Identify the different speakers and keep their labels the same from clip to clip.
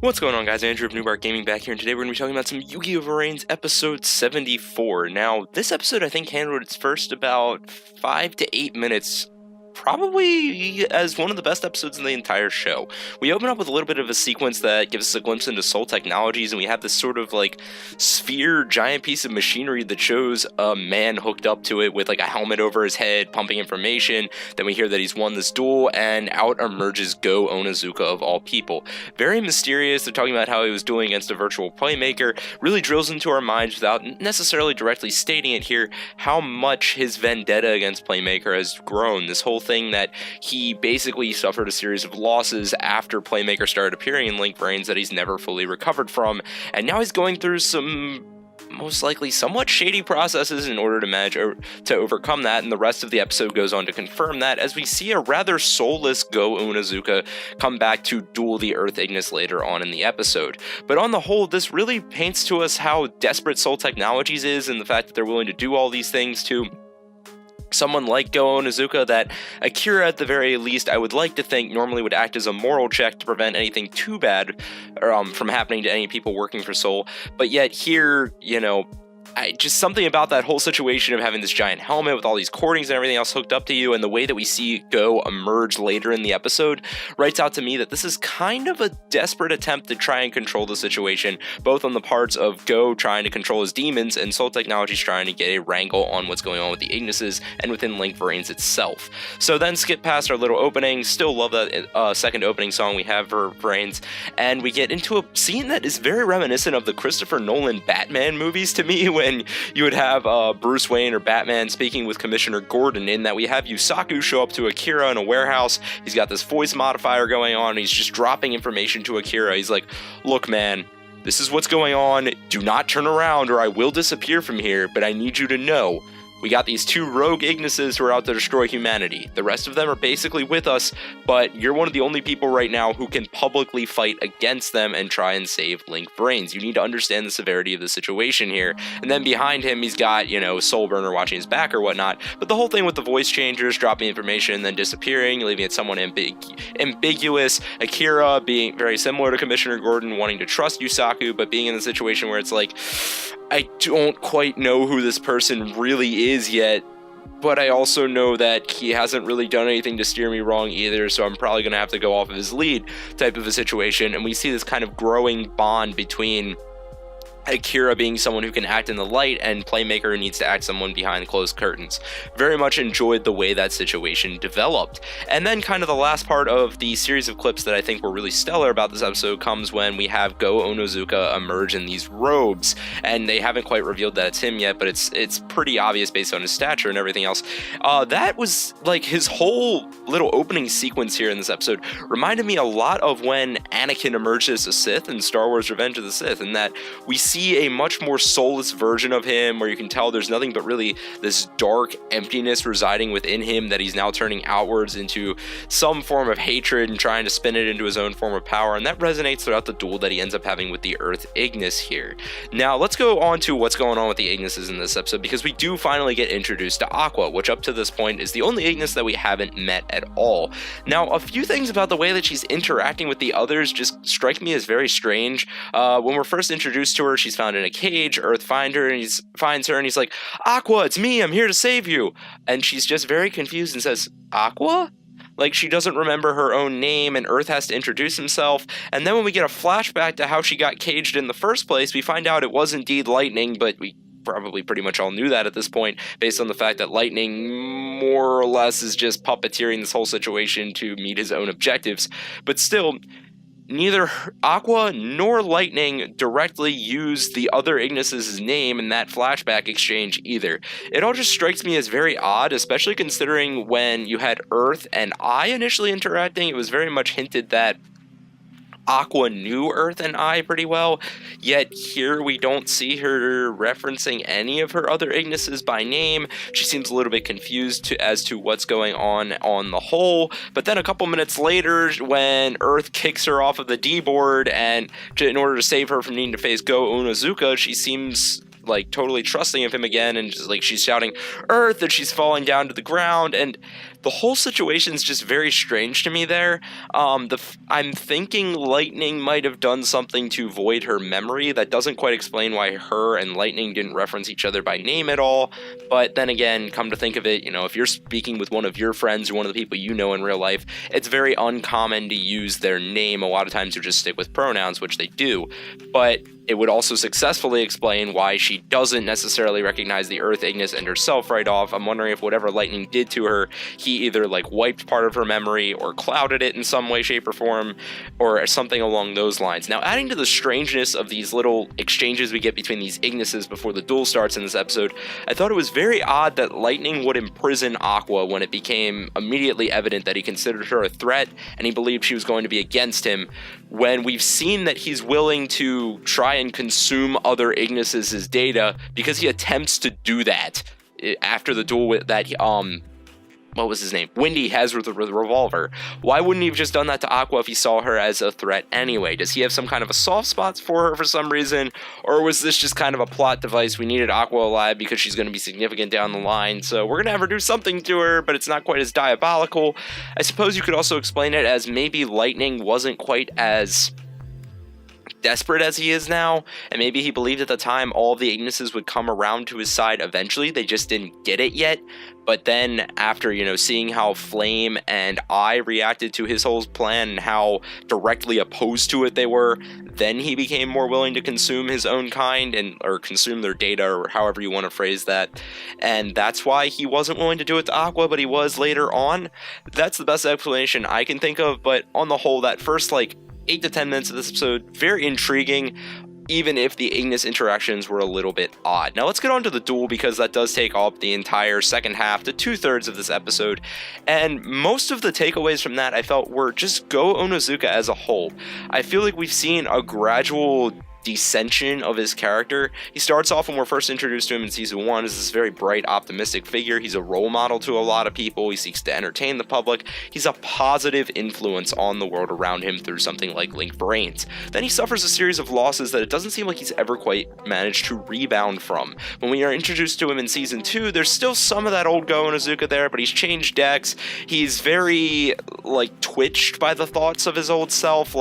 Speaker 1: What's going on, guys? Andrew of New Bar Gaming back here, and today we're going to be talking about some Yu-Gi-Oh! Vrains episode 74. Now, this episode I think handled its first about 5 to 8 minutes probably as one of the best episodes in the entire show. We open up with a little bit of a sequence that gives us a glimpse into Soul Technologies, and we have this sort of like sphere giant piece of machinery that shows a man hooked up to it with like a helmet over his head pumping information. Then we hear that he's won this duel, and out emerges Go Onizuka of all people. Very mysterious. They're talking about how he was dueling against a virtual playmaker. Really drills into our minds without necessarily directly stating it here how much his vendetta against Playmaker has grown. This whole thing that he basically suffered a series of losses after Playmaker started appearing in Link Vrains that he's never fully recovered from, and now he's going through some most likely somewhat shady processes in order to manage to overcome that, and the rest of the episode goes on to confirm that as we see a rather soulless Go Onizuka come back to duel the Earth Ignis later on in the episode. But on the whole, this really paints to us how desperate Soul Technologies is, and the fact that they're willing to do all these things to someone like Go Onizuka that Akira, at the very least, I would like to think normally would act as a moral check to prevent anything too bad from happening to any people working for Soul. But yet here, you know, just something about that whole situation of having this giant helmet with all these cordings and everything else hooked up to you, and the way that we see Go emerge later in the episode writes out to me that this is kind of a desperate attempt to try and control the situation, both on the parts of Go trying to control his demons and Soul Technologies trying to get a wrangle on what's going on with the Ignises and within Link Vrains itself. So then skip past our little opening, still love that second opening song we have for Vrains, and we get into a scene that is very reminiscent of the Christopher Nolan Batman movies to me, when you would have Bruce Wayne or Batman speaking with Commissioner Gordon, in that we have Yusaku show up to Akira in a warehouse. He's got this voice modifier going on, and he's just dropping information to Akira. He's like, look man, this is what's going on, do not turn around or I will disappear from here, but I need you to know we got these two rogue Ignises who are out to destroy humanity. The rest of them are basically with us, but you're one of the only people right now who can publicly fight against them and try and save Link Vrains. You need to understand the severity of the situation here. And then behind him, he's got, you know, Soulburner watching his back or whatnot. But the whole thing with the voice changers, dropping information and then disappearing, leaving it somewhat ambiguous. Akira being very similar to Commissioner Gordon, wanting to trust Yusaku, but being in the situation where it's like, I don't quite know who this person really is yet, but I also know that he hasn't really done anything to steer me wrong either, so I'm probably going to have to go off of his lead type of a situation. And we see this kind of growing bond between Akira being someone who can act in the light and Playmaker who needs to act someone behind closed curtains. Very much enjoyed the way that situation developed. And then kind of the last part of the series of clips that I think were really stellar about this episode comes when we have Go Onizuka emerge in these robes, and they haven't quite revealed that it's him yet, but it's pretty obvious based on his stature and everything else. That was like his whole little opening sequence here in this episode reminded me a lot of when Anakin emerged as a Sith in Star Wars Revenge of the Sith, and that we see a much more soulless version of him where you can tell there's nothing but really this dark emptiness residing within him that he's now turning outwards into some form of hatred and trying to spin it into his own form of power, and that resonates throughout the duel that he ends up having with the Earth Ignis here. Now let's go on to what's going on with the Ignises in this episode, because we do finally get introduced to Aqua, which up to this point is the only Ignis that we haven't met at all. Now a few things about the way that she's interacting with the others just strike me as very strange. When we're first introduced to her, she's found in a cage. Earth finds her and he's like, Aqua, it's me, I'm here to save you. And she's just very confused and says, Aqua? Like, she doesn't remember her own name, and Earth has to introduce himself. And then when we get a flashback to how she got caged in the first place, we find out it was indeed Lightning, but we probably pretty much all knew that at this point, based on the fact that Lightning more or less is just puppeteering this whole situation to meet his own objectives. But still, neither Aqua nor Lightning directly use the other Ignis' name in that flashback exchange either. It all just strikes me as very odd, especially considering when you had Earth and I initially interacting, it was very much hinted that Aqua knew Earth and I pretty well, yet here we don't see her referencing any of her other Ignises by name. She seems a little bit confused as to what's going on the whole, but then a couple minutes later, when Earth kicks her off of the D-board, and in order to save her from needing to face Go Onizuka, she seems like totally trusting of him again, and just like she's shouting Earth, and she's falling down to the ground, and the whole situation's just very strange to me there. I'm thinking Lightning might have done something to void her memory. That doesn't quite explain why her and Lightning didn't reference each other by name at all. But then again, come to think of it, if you're speaking with one of your friends or one of the people you know in real life, it's very uncommon to use their name. A lot of times you just stick with pronouns, which they do. But it would also successfully explain why she doesn't necessarily recognize the Earth Ignis and herself right off. I'm wondering if whatever Lightning did to her, he either wiped part of her memory or clouded it in some way, shape, or form, or something along those lines. Now, adding to the strangeness of these little exchanges we get between these Ignises before the duel starts in this episode, I thought it was very odd that Lightning would imprison Aqua when it became immediately evident that he considered her a threat and he believed she was going to be against him, when we've seen that he's willing to try and consume other Ignises' data because he attempts to do that after the duel with that what was his name? Windy has with the revolver. Why wouldn't he have just done that to Aqua if he saw her as a threat anyway? Does he have some kind of a soft spot for her for some reason? Or was this just kind of a plot device? We needed Aqua alive because she's going to be significant down the line, so we're going to have her do something to her, but it's not quite as diabolical. I suppose you could also explain it as maybe Lightning wasn't quite as desperate as he is now, and maybe he believed at the time all of the Ignises would come around to his side eventually. They just didn't get it yet. But then after, seeing how Flame and I reacted to his whole plan and how directly opposed to it they were, then he became more willing to consume his own kind or consume their data, or however you want to phrase that. And that's why he wasn't willing to do it to Aqua, but he was later on. That's the best explanation I can think of. But on the whole, that first 8 to 10 minutes of this episode, very intriguing, even if the Ignis interactions were a little bit odd. Now let's get on to the duel, because that does take up the entire second half to 2/3 of this episode, and most of the takeaways from that I felt were just Go Onizuka as a whole. I feel like we've seen a gradual descension of his character. He starts off, when we're first introduced to him in season 1, as this very bright, optimistic figure. He's a role model to a lot of people. He seeks to entertain the public. He's a positive influence on the world around him through something like Link Vrains. Then he suffers a series of losses that it doesn't seem like he's ever quite managed to rebound from. When we are introduced to him in season 2, there's still some of that old Go Onizuka there, but he's changed decks. He's very twitched by the thoughts of his old self,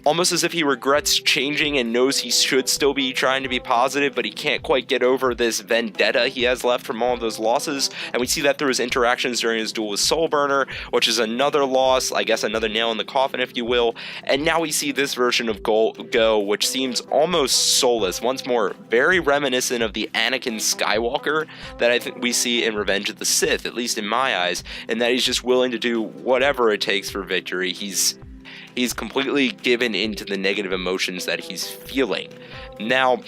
Speaker 1: almost as if he regrets changing and knows he should still be trying to be positive, but he can't quite get over this vendetta he has left from all of those losses. And we see that through his interactions during his duel with Soulburner, which is another loss, I guess another nail in the coffin, if you will. And now we see this version of Go, which seems almost soulless, once more very reminiscent of the Anakin Skywalker that I think we see in Revenge of the Sith, at least in my eyes, and that he's just willing to do whatever it takes for victory. He's completely given into the negative emotions that he's feeling. Now,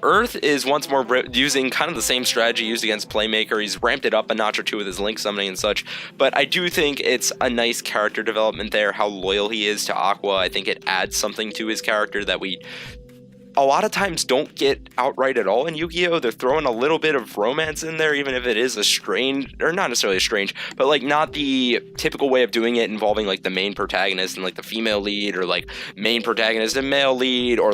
Speaker 1: Earth is once more using kind of the same strategy used against Playmaker. He's ramped it up a notch or two with his Link summoning and such, but I do think it's a nice character development there, how loyal he is to Aqua. I think it adds something to his character that we a lot of times don't get outright at all in Yu-Gi-Oh! They're throwing a little bit of romance in there, even if it is a strange, or not necessarily a strange, but not the typical way of doing it, involving the main protagonist and the female lead, or main protagonist and male lead, or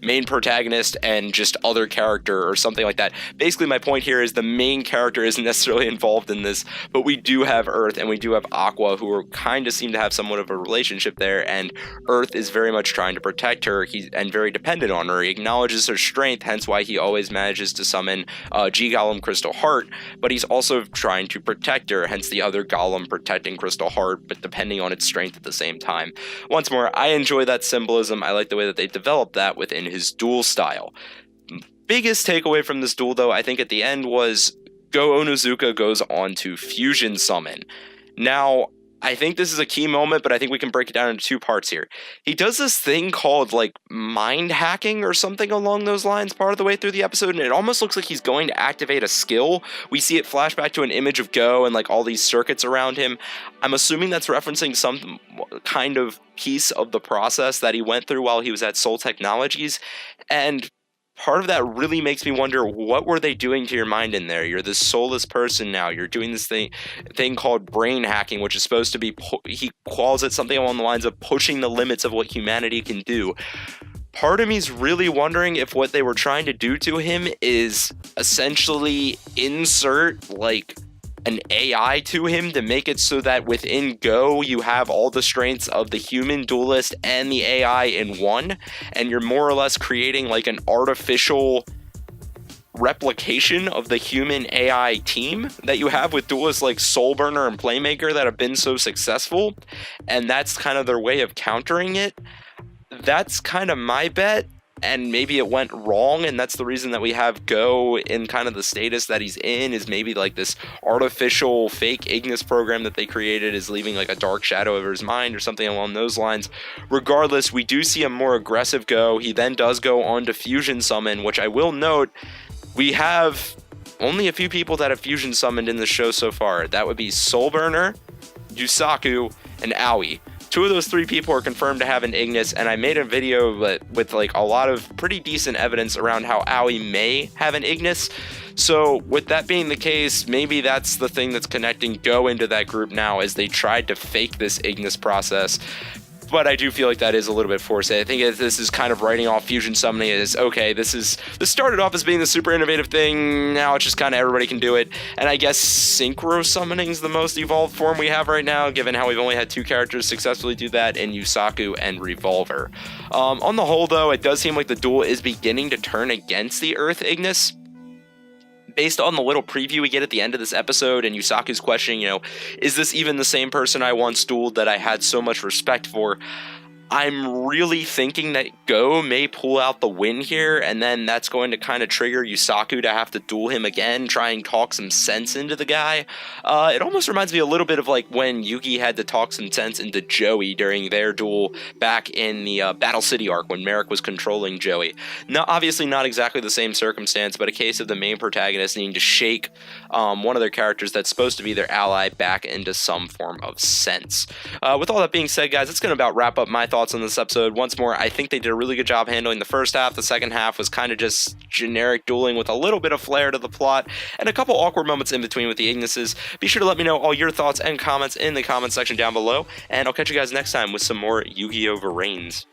Speaker 1: main protagonist and just other character or something like that. Basically, my point here is the main character isn't necessarily involved in this, but we do have Earth and we do have Aqua, who are kind of seem to have somewhat of a relationship there, and Earth is very much trying to protect her and very dependent on her. He acknowledges her strength, hence why he always manages to summon G Golem Crystal Heart, but he's also trying to protect her, hence the other Golem protecting Crystal Heart, but depending on its strength at the same time. Once more, I enjoy that symbolism. I like the way that they developed that within his duel style. Biggest takeaway from this duel, though, I think at the end was Go Onizuka goes on to Fusion Summon. Now, I think this is a key moment, but I think we can break it down into 2 parts here. He does this thing called mind hacking or something along those lines part of the way through the episode, and it almost looks like he's going to activate a skill. We see it flash back to an image of Go and all these circuits around him. I'm assuming that's referencing some kind of piece of the process that he went through while he was at Soul Technologies, and part of that really makes me wonder, what were they doing to your mind in there? You're this soulless person now. You're doing this thing called brain hacking, which is supposed to be, he calls it something along the lines of pushing the limits of what humanity can do. Part of me's really wondering if what they were trying to do to him is essentially insert an AI to him to make it so that within Go you have all the strengths of the human duelist and the AI in one, and you're more or less creating like an artificial replication of the human AI team that you have with duelists like Soulburner and Playmaker that have been so successful, and that's kind of their way of countering it. That's kind of my bet, and maybe it went wrong, and that's the reason that we have Go in kind of the status that he's in, is maybe like this artificial fake Ignis program that they created is leaving like a dark shadow over his mind or something along those lines. Regardless, we do see a more aggressive Go. He then does go on to Fusion Summon, which I will note, we have only a few people that have Fusion Summoned in the show so far. That would be Soulburner, Yusaku, and Aoi. 2 of those 3 people are confirmed to have an Ignis, and I made a video with like a lot of pretty decent evidence around how Aoi may have an Ignis. So with that being the case, maybe that's the thing that's connecting Go into that group now, as they tried to fake this Ignis process. But I do feel like that is a little bit forced. I think this is kind of writing off Fusion Summoning as, okay, this started off as being the super innovative thing, now it's just kind of everybody can do it. And I guess Synchro Summoning is the most evolved form we have right now, given how we've only had 2 characters successfully do that in Yusaku and Revolver. On the whole, though, it does seem like the duel is beginning to turn against the Earth Ignis. Based on the little preview we get at the end of this episode and Yusaku's questioning, is this even the same person I once dueled that I had so much respect for? I'm really thinking that Go may pull out the win here, and then that's going to kind of trigger Yusaku to have to duel him again, try and talk some sense into the guy. It almost reminds me a little bit of like when Yugi had to talk some sense into Joey during their duel back in the Battle City arc when Merrick was controlling Joey. Now, obviously not exactly the same circumstance, but a case of the main protagonist needing to shake one of their characters that's supposed to be their ally back into some form of sense. With all that being said, guys, it's going to about wrap up my thoughts on this episode. Once more, I think they did a really good job handling the first half. The second half was kind of just generic dueling with a little bit of flair to the plot and a couple awkward moments in between with the Ignises. Be sure to let me know all your thoughts and comments in the comment section down below, and I'll catch you guys next time with some more Yu-Gi-Oh! Vrains.